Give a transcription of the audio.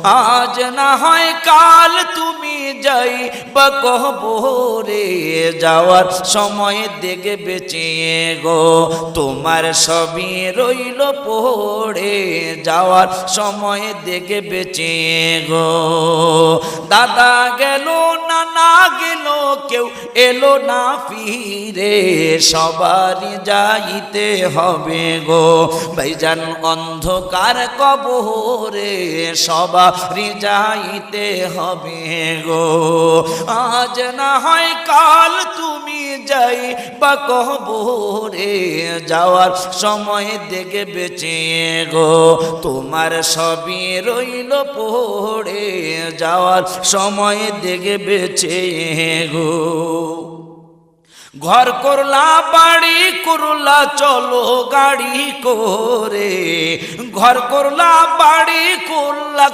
আজ না হয় কাল তুমি যাইবা কবরে, যাওয়ার সময় দেখে বেঁচে গো তোমার সবই রইল পড়ে, যাওয়ার সময় দেখে বেঁচে গো। দাদা গেল নানা গেল কেউ এলো না ফিরে, সবারই যাইতে হবে গো ভাইজান অন্ধকার কবরে, সবারই যাইতে হবে গো। আজ না হয় কাল তুমি যাইবা কবরে, যাওয়ার সময় দেখে বেঁচে গো তোমার সবই রইল পড়ে, যাওয়ার সময় দেখে বেঁচে গো। ঘর করলা বাড়ি করলা চলো গাড়ি করে, ঘর করলা বাড়ি করলা